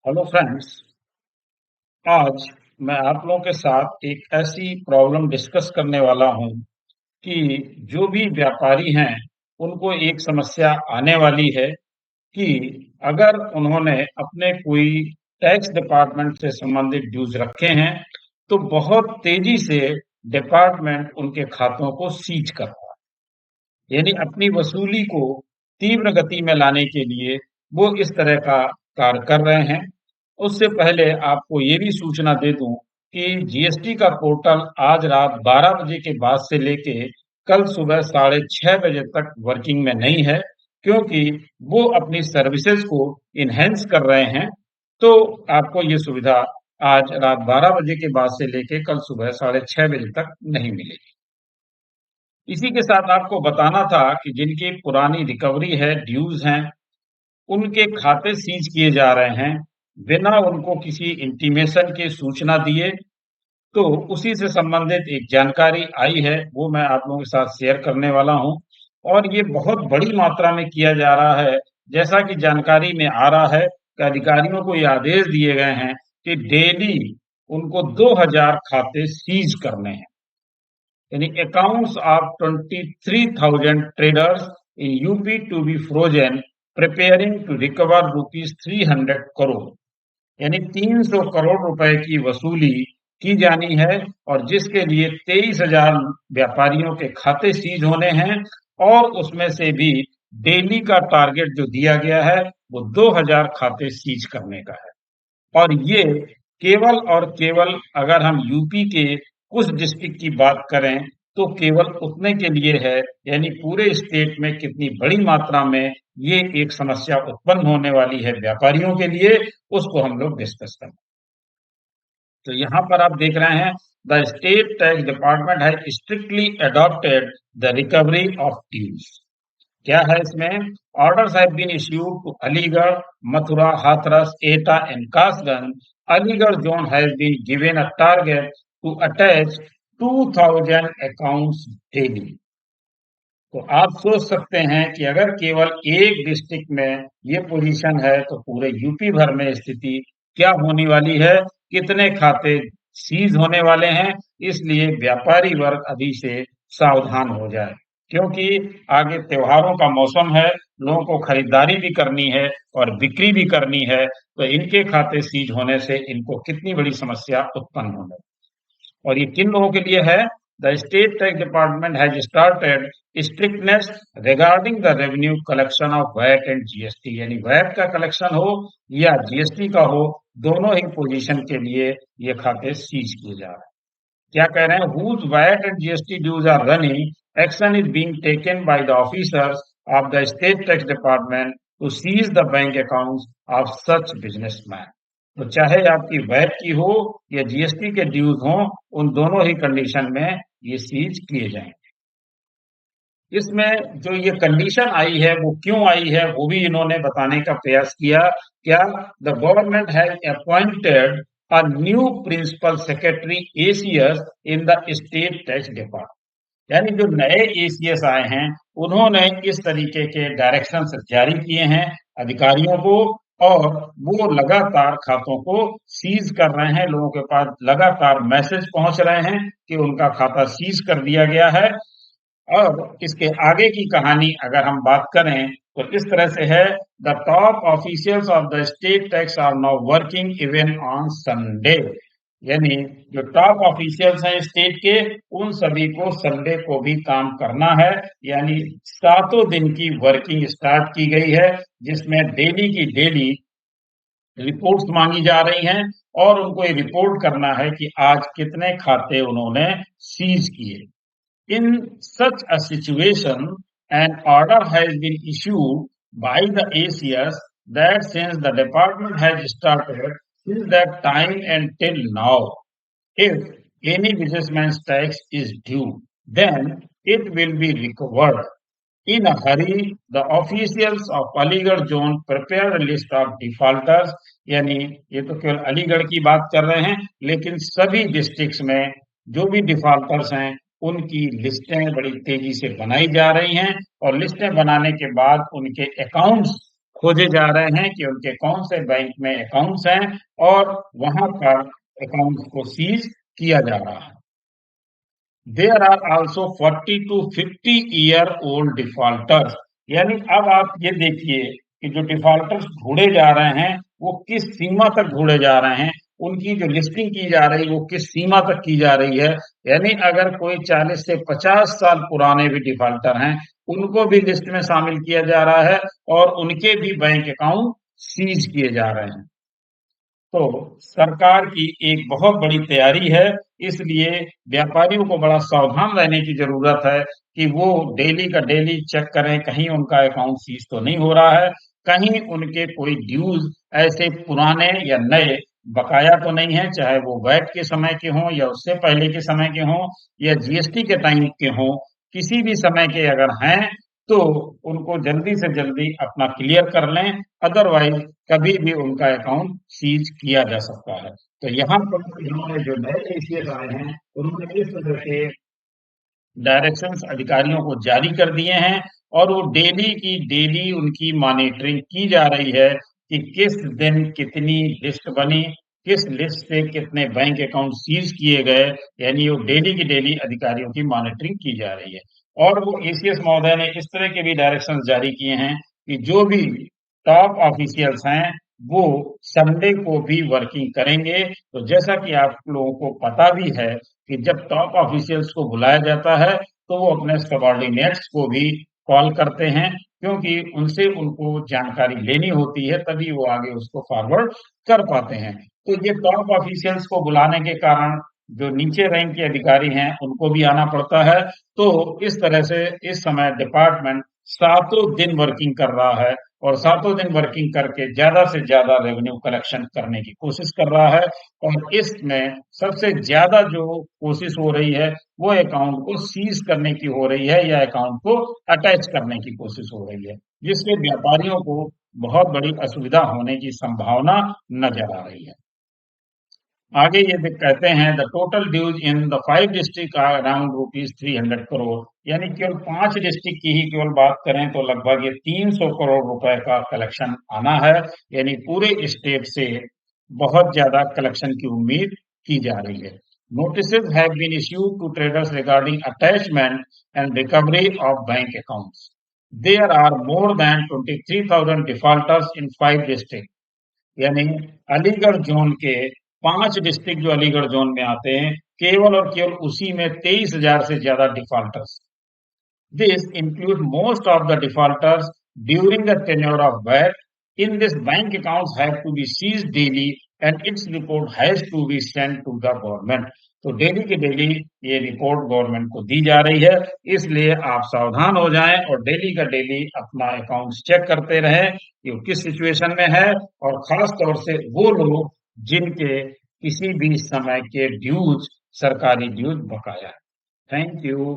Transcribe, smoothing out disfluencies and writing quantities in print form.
Hello friends. आज मैं आप लोगों के साथ एक ऐसी प्रॉब्लम डिस्कस करने वाला हूं कि जो भी व्यापारी हैं उनको एक समस्या आने वाली है कि अगर उन्होंने अपने कोई टैक्स डिपार्टमेंट से संबंधित ड्यूज रखे हैं तो बहुत तेजी से डिपार्टमेंट उनके खातों को सीज करता है। यानी अपनी वसूली को तीव्र गति में लाने के लिए वो इस तरह का कार्य कर रहे हैं। उससे पहले आपको ये भी सूचना दे दूं कि जीएसटी का पोर्टल आज रात 12 बजे के बाद से लेके कल सुबह 6:30 बजे तक वर्किंग में नहीं है, क्योंकि वो अपनी सर्विसेज को इनहेंस कर रहे हैं। तो आपको ये सुविधा आज रात 12 बजे के बाद से लेके कल सुबह 6:30 बजे तक नहीं मिलेगी। इसी के साथ आपको बताना था कि जिनकी पुरानी रिकवरी है, ड्यूज हैं, उनके खाते सीज किए जा रहे हैं बिना उनको किसी इंटीमेशन के सूचना दिए। तो उसी से संबंधित एक जानकारी आई है, वो मैं आप लोगों के साथ शेयर करने वाला हूं। और ये बहुत बड़ी मात्रा में किया जा रहा है। जैसा कि जानकारी में आ रहा है कि अधिकारियों को ये आदेश दिए गए हैं कि डेली उनको 2000 खाते सीज करने हैं। यानी accounts of 23,000 traders in UP to be frozen, preparing to recover rupees 300 crore. यानी 300 करोड़ रुपए की वसूली की जानी है और जिसके लिए 23,000 व्यापारियों के खाते सीज होने हैं। और उसमें से भी डेली का टारगेट जो दिया गया है वो 2000 खाते सीज करने का है। और ये केवल और केवल अगर हम यूपी के कुछ डिस्ट्रिक्ट की बात करें तो केवल उतने के लिए है। यानी पूरे स्टेट में कितनी बड़ी मात्रा में ये एक समस्या उत्पन्न होने वाली है व्यापारियों के लिए, उसको हम लोग डिस्कस करें। तो यहाँ पर आप देख रहे हैं, the state tax department has strictly adopted the recovery of dues. क्या है इसमें? Orders have been issued to Aligarh, Mathura, Hathras, Etah and Kasganj. Aligarh zone has been given a target to attach 2000 accounts daily. तो आप सोच सकते हैं कि अगर केवल एक डिस्ट्रिक्ट में ये पोजीशन है तो पूरे यूपी भर में स्थिति क्या होने वाली है, कितने खाते सीज होने वाले हैं। इसलिए व्यापारी वर्ग अभी से सावधान हो जाए, क्योंकि आगे त्योहारों का मौसम है, लोगों को खरीदारी भी करनी है और बिक्री भी करनी है। तो इनके खाते सीज होने से इनको कितनी बड़ी समस्या उत्पन्न होने। और ये किन लोगों के लिए है? The state tax department has started strictness regarding the revenue collection of VAT and GST. यानी वैट का कलेक्शन हो या जीएसटी का हो, दोनों ही पोजीशन के लिए ये खाते सीज किए जा रहे हैं। क्या कह रहे हैं? Whose VAT and GST dues are running, action is being taken by the officers of the state tax department to seize the bank accounts of such businessman. तो चाहे आपकी वैट की हो या जीएसटी के ड्यूज हो, उन दोनों ही कंडीशन में ये सीज किए जाएंगे। इसमें जो ये कंडीशन आई है वो क्यों आई है वो भी इन्होंने बताने का प्रयास किया। क्या? The government has appointed a new principal secretary ACS in the state tax department. यानी जो नए एसीएस आए हैं उन्होंने इस तरीके के डायरेक्शन जारी किए हैं अधिकारियों को, और वो लगातार खातों को सीज कर रहे हैं। लोगों के पास लगातार मैसेज पहुंच रहे हैं कि उनका खाता सीज कर दिया गया है। और इसके आगे की कहानी अगर हम बात करें तो इस तरह से है, the top officials of the state tax are now working even on Sunday. यानी जो टॉप ऑफिशियल्स हैं स्टेट के, उन सभी को संडे को भी काम करना है। यानी 7 दिन की वर्किंग स्टार्ट की गई है, जिसमें डेली की डेली रिपोर्ट्स मांगी जा रही हैं और उनको ये रिपोर्ट करना है कि आज कितने खाते उन्होंने सीज किए। In such a situation, an order has been issued by the ACS that since the department has started since that time until now, if any businessman's tax is due, then it will be recovered. In a hurry, the officials of Aligarh zone prepared a list of defaulters। यानी ये तो केवल अलीगढ़ की बात कर रहे हैं, लेकिन सभी डिस्ट्रिक्ट्स में जो भी डिफॉल्टर्स हैं उनकी लिस्टें बड़ी तेजी से बनाई जा रही हैं। और लिस्टें बनाने के बाद उनके अकाउंट्स खोजे जा रहे हैं कि उनके कौन से बैंक में अकाउंट्स हैं और वहां पर अकाउंट्स को सीज किया जा रहा है। There are also 40 to 50 year old defaulters, यानी अब आप ये देखिए कि जो डिफॉल्टर्स ढूंढे जा रहे हैं वो किस सीमा तक ढूंढे जा रहे हैं, उनकी जो लिस्टिंग की जा रही है वो किस सीमा तक की जा रही है। यानी अगर कोई 40 से 50 साल पुराने भी डिफॉल्टर हैं, उनको भी लिस्ट में शामिल किया जा रहा है और उनके भी बैंक अकाउंट सीज किए जा रहे हैं। तो सरकार की एक बहुत बड़ी तैयारी है, इसलिए व्यापारियों को बड़ा सावधान रहने की ज़रूरत है कि वो डेली का डेली चेक करें, कहीं उनका अकाउंट सीज तो नहीं हो रहा है, कहीं उनके कोई ड्यूज़ ऐसे पुराने या नए बकाया तो नहीं है, चाहे वो वैट के समय के हों या उससे पहले के समय के हों या जीएसटी के टाइम के हों, किसी भी समय के अगर हैं, तो उनको जल्दी से जल्दी अपना क्लियर कर लें, अदरवाइज कभी भी उनका अकाउंट सीज किया जा सकता है। तो यहाँ पर इन्होंने जो नए एसीएस आए हैं, उन्होंने इस तरह के डायरेक्शंस अधिकारियों को जारी कर दिए हैं और वो डेली की डेली उनकी मॉनिटरिंग की जा रही है कि किस दिन कितनी लिस्ट बनी, किस लिस्ट से कितने बैंक अकाउंट सीज किए गए, यानी वो डेली की डेली अधिकारियों की मॉनिटरिंग की जा रही है। और वो एसीएस महोदय ने इस तरह के भी डायरेक्शंस जारी किए हैं कि जो भी टॉप ऑफिशियल्स हैं, वो संडे को भी वर्किंग करेंगे। तो जैसा कि आप लोगों को पता भी है कि जब टॉप ऑफिशियल्स को बुलाया जाता है, तो वो अपने सबॉर्डिनेट्स को भी कॉल करते हैं, क्योंकि उनसे उनको जानकारी लेनी होती है, तभी वो आगे उसको फॉरवर्ड कर पाते हैं। तो ये टॉप ऑफिशियल्स को बुलाने के कारण जो नीचे रैंक के अधिकारी हैं, उनको भी आना पड़ता है। तो इस तरह से इस समय डिपार्टमेंट सातों दिन वर्किंग कर रहा है और सातों दिन वर्किंग करके ज़्यादा से ज़्यादा रेवेन्यू कलेक्शन करने की कोशिश कर रहा है। और इसमें सबसे ज़्यादा जो कोशिश हो रही है, वो अकाउंट को सीज़ करने की हो रही है या अकाउंट को अटैच करने की कोशिश हो रही है, जिससे व्यापारियों को बहुत बड़ी असुविधा होने की संभावना नज़र आ रही है। आगे ये कहते हैं the total dues in the 5 district are around rupees 300 crore, यानी केवल 5 डिस्ट्रिक्ट की ही केवल बात करें तो लगभग ये 300 करोड़ रुपए का कलेक्शन आना है, यानी पूरे स्टेट से बहुत ज्यादा कलेक्शन की उम्मीद की जा रही है। Notices have been issued to traders regarding attachment and recovery of bank accounts. There are more than 23,000 defaulters in 5 district, यानी अलीगढ़ जोन के 5 डिस्ट्रिक्ट जो अलीगढ़ जोन में आते हैं, केवल और केवल उसी में 23,000 से ज्यादा defaulters. This include most of the defaulters during the tenure of VAT. In this, bank accounts have to be seized daily and its report has to be sent to the government. तो daily की daily ये report government को दी जा रही है, इसलिए आप सावधान हो जाएं और डेली का डेली अपना अकाउंट चेक करते रहें कि वो किस सिचुएशन में है, और खास तौर से वो लोग जिनके किसी भी समय के ड्यूज, सरकारी ड्यूज बकाया है। Thank you.